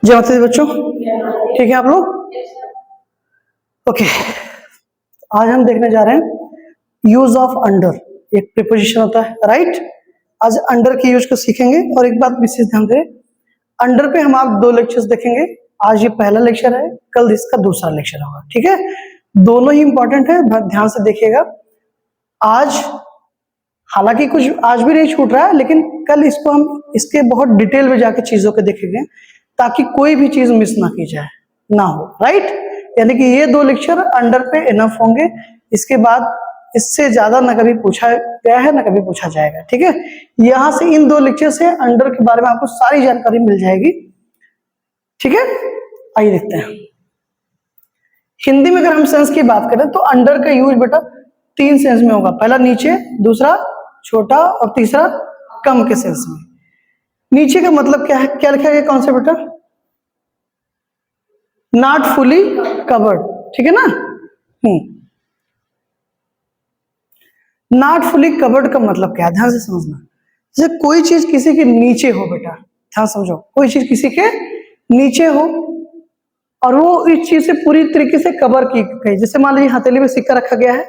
जय माता दी बच्चों, ठीक है आप लोग? ओके, आज हम देखने जा रहे हैं यूज ऑफ अंडर। एक प्रीपोजिशन होता है, राइट? आज अंडर की यूज को सीखेंगे और एक बात विशेष ध्यान दें, अंडर पे हम आप 2 लेक्चर्स देखेंगे। आज ये पहला लेक्चर है, कल इसका दूसरा लेक्चर होगा, ठीक है? दोनों ही इंपॉर्टेंट है, ध्यान से देखिएगा। आज हालांकि कुछ आज भी नहीं छूट रहा है, लेकिन कल इसको हम इसके बहुत डिटेल में जाके चीजों को देखेंगे ताकि कोई भी चीज मिस ना की जाए, ना हो, राइट? यानी कि ये 2 लेक्चर अंडर पे इनफ होंगे। इसके बाद इससे ज्यादा ना कभी पूछा गया है ना कभी पूछा जाएगा, ठीक है? यहां से इन 2 लेक्चर से अंडर के बारे में आपको सारी जानकारी मिल जाएगी, ठीक है? आइए देखते हैं। हिंदी में अगर हम सेंस की बात करें तो अंडर का यूज बेटा 3 सेंस में होगा। पहला नीचे, दूसरा छोटा और तीसरा कम के सेंस में। नीचे का मतलब क्या है, क्या लिखा गया कॉन्सेप्ट बेटा? नॉट फुली कवर्ड, ठीक है ना? नॉट फुली कवर्ड का मतलब क्या है, ध्यान से समझना। जैसे कोई चीज किसी के नीचे हो बेटा, ध्यान समझो, कोई चीज किसी के नीचे हो और वो इस चीज से पूरी तरीके से कवर की गई। जैसे मान लीजिए हथेली में सिक्का रखा गया है,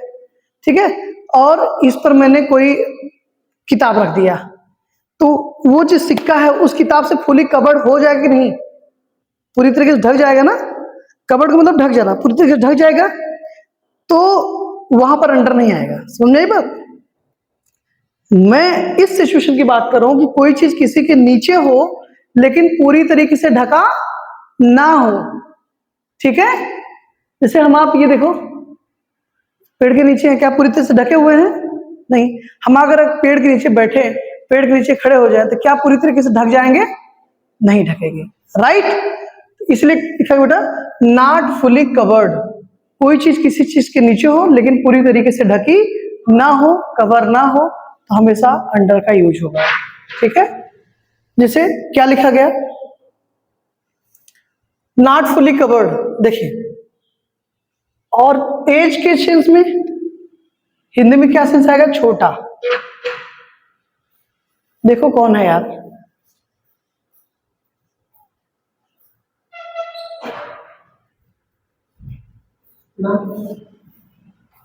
ठीक है, और इस पर मैंने कोई किताब रख दिया, तो वो जो सिक्का है उस किताब से फुली कवर्ड हो जाएगा कि नहीं? पूरी तरीके से ढक जाएगा ना? कवर्ड का मतलब ढक जाना, पूरी तरीके से ढक जाएगा, तो वहां पर अंडर नहीं आएगा। समझ में आई बात? मैं इस सिचुएशन की बात कर रहा हूं कि कोई चीज किसी के नीचे हो लेकिन पूरी तरीके से ढका ना हो, ठीक है? जैसे हम आप ये देखो, पेड़ के नीचे हैं, क्या पूरी तरह से ढके हुए हैं? नहीं। हम अगर पेड़ के नीचे बैठे, पेड़ के नीचे खड़े हो जाए तो क्या पूरी तरीके से ढक जाएंगे? नहीं ढकेंगे, राइट? इसलिए लिखा बेटा नॉट फुली कवर्ड। कोई चीज किसी चीज के नीचे हो लेकिन पूरी तरीके से ढकी ना हो, कवर ना हो, तो हमेशा अंडर का यूज होगा, ठीक है? जैसे क्या लिखा गया, नॉट फुली कवर्ड, देखिए। और एज के सेंस में हिंदी में क्या सेंस आएगा? छोटा। देखो कौन है यार,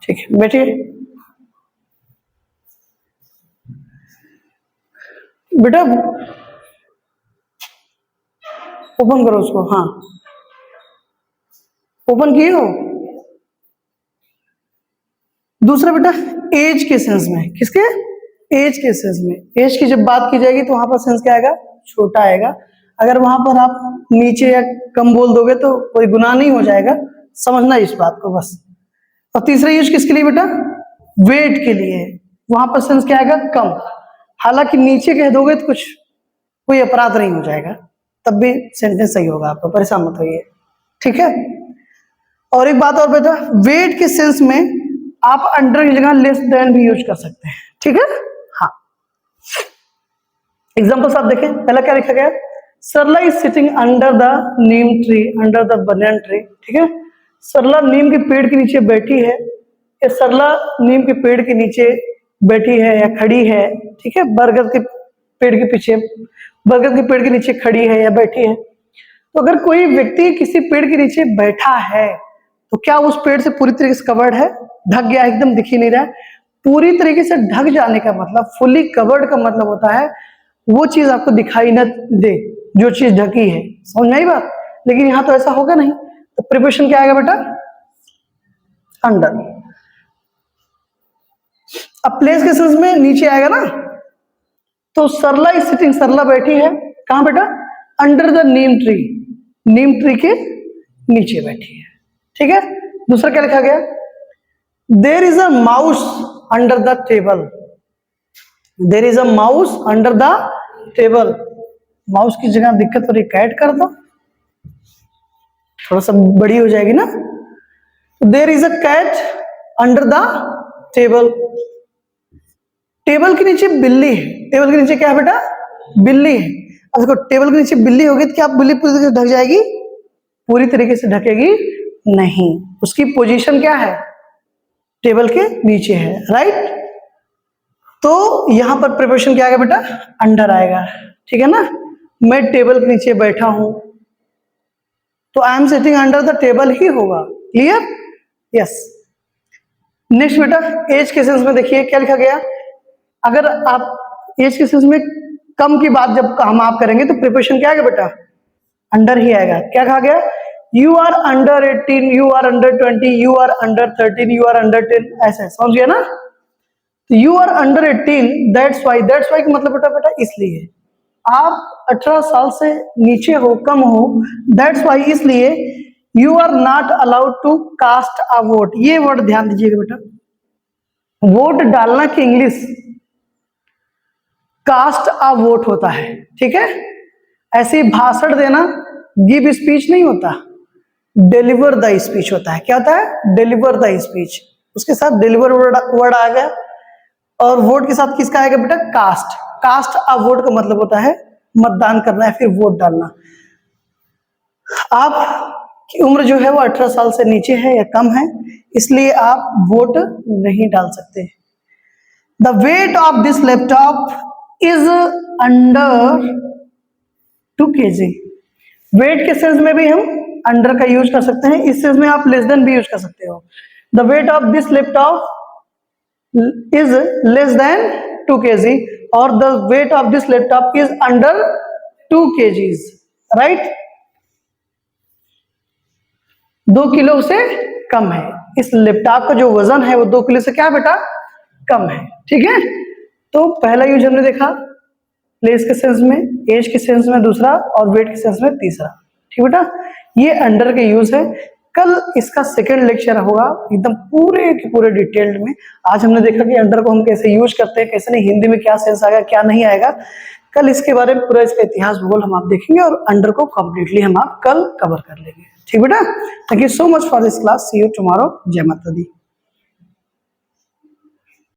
ठीक है बैठिए। बेटा ओपन करो उसको, हाँ ओपन किए हो। दूसरा बेटा एज के सेंस में, किसके? एज के सेंस में। एज की जब बात की जाएगी तो वहां पर सेंस क्या आएगा? छोटा आएगा। अगर वहां पर आप नीचे या कम बोल दोगे तो कोई गुनाह नहीं हो जाएगा, समझना इस बात को बस। और तीसरा यूज किसके लिए बेटा? वेट के लिए। वहां पर सेंस क्या आएगा? कम। हालांकि नीचे कह दोगे तो कुछ कोई अपराध नहीं हो जाएगा, तब भी सेंटेंस सही होगा, आपको परेशान मत होइए, ठीक है? और एक बात और बेटा, वेट के सेंस में आप अंडर की जगह लेस देन भी यूज कर सकते हैं, ठीक है? हाँ, एग्जाम्पल्स आप देखें। पहला क्या लिखा गया? Sarla is sitting under the neem tree, under the banyan tree, ठीक है? सरला नीम के पेड़ के नीचे बैठी है, या सरला नीम के पेड़ के नीचे बैठी है या खड़ी है, ठीक है? बरगद के पेड़ के पीछे, बरगद के पेड़ के नीचे खड़ी है या बैठी है। तो अगर कोई व्यक्ति किसी पेड़ के नीचे बैठा है तो क्या उस पेड़ से पूरी तरीके से कवर्ड है? ढक गया, एकदम दिख ही नहीं रहा है। पूरी तरीके से ढक जाने का मतलब, फुली कवर्ड का मतलब होता है वो चीज आपको दिखाई न दे जो चीज ढकी है। समझ में आई बात? लेकिन यहां तो ऐसा होगा नहीं, तो प्रिपरेशन क्या आएगा बेटा? अंडर। अब प्लेस के सेंस में नीचे आएगा ना, तो सरला इज सिटिंग, सरला बैठी है कहां बेटा? Under the neem tree, Neem tree के नीचे बैठी है, ठीक है? दूसरा क्या लिखा गया? There is a mouse under the table, there is a mouse under the table. Mouse की जगह दिक्कत हो रही, कैट कर दो, थोड़ा सा बड़ी हो जाएगी ना। There is a cat under the table. Table के नीचे बिल्ली है, टेबल के नीचे क्या है बेटा? बिल्ली है। अब देखो टेबल के नीचे बिल्ली होगी तो क्या बिल्ली पूरी तरीके से ढक जाएगी? पूरी तरीके से ढकेगी नहीं, उसकी पोजीशन क्या है? टेबल के नीचे है, राइट? तो यहां पर प्रिपरेशन क्या आएगा बेटा? अंडर आएगा, ठीक है ना? मैं टेबल के नीचे बैठा हूं, तो I am sitting under the table ही होगा। क्लियर? यस। नेक्स्ट बेटा एज के सेंस में देखिए क्या लिखा गया। अगर आप एज के सेंस में कम की बात जब हम आप करेंगे तो प्रिपोजिशन क्या आएगा बेटा? अंडर ही आएगा। क्या कहा गया? You are under 18, you are under 20, you are under 13, you are under 10, ऐसे समझ गया ना? तो you are under 18, that's why का मतलब बेटा इसलिए आप 18 साल से नीचे हो, कम हो, दैट्स वाई इसलिए you are not allowed to cast a vote. ये वर्ड ध्यान दीजिएगा बेटा, वोट डालना की इंग्लिश कास्ट अ वोट होता है, ठीक है? ऐसे ही भाषण देना गिव स्पीच नहीं होता, डिलीवर द स्पीच होता है। क्या होता है? Deliver the speech. उसके साथ डिलीवर वर्ड आ गया, और वोट के साथ किसका आएगा बेटा? कास्ट। कास्ट अ वोट का मतलब होता है मतदान करना है, फिर वोट डालना। आप की उम्र जो है वो 18 साल से नीचे है या कम है, इसलिए आप वोट नहीं डाल सकते। The weight of this laptop is under 2 kg। Weight के सेंस में भी हम अंडर का यूज कर सकते हैं, इस सेंस में आप लेस देन भी यूज कर सकते हो। The weight of this laptop is less than 2 kg और the weight of this laptop is under 2 kgs, right? 2 kilo से कम है। इस लैपटॉप का जो वजन है वो 2 किलो से क्या बेटा? कम है, ठीक है? तो पहला यूज हमने देखा प्लेस के सेंस में, एज के सेंस में दूसरा, और वेट के सेंस में तीसरा, ठीक बेटा? ये अंडर के यूज है। कल इसका सेकंड लेक्चर होगा एकदम पूरे के पूरे डिटेल्ड में। आज हमने देखा कि अंडर को हम कैसे यूज करते हैं, कैसे नहीं, हिंदी में क्या सेंस आएगा क्या नहीं आएगा। कल इसके बारे में पूरा इसका इतिहास भूगोल हम आप देखेंगे और अंडर को कंप्लीटली हम आप कल कवर कर लेंगे, ठीक बेटा? Thank you so much for this class. See you tomorrow. जय माता दी।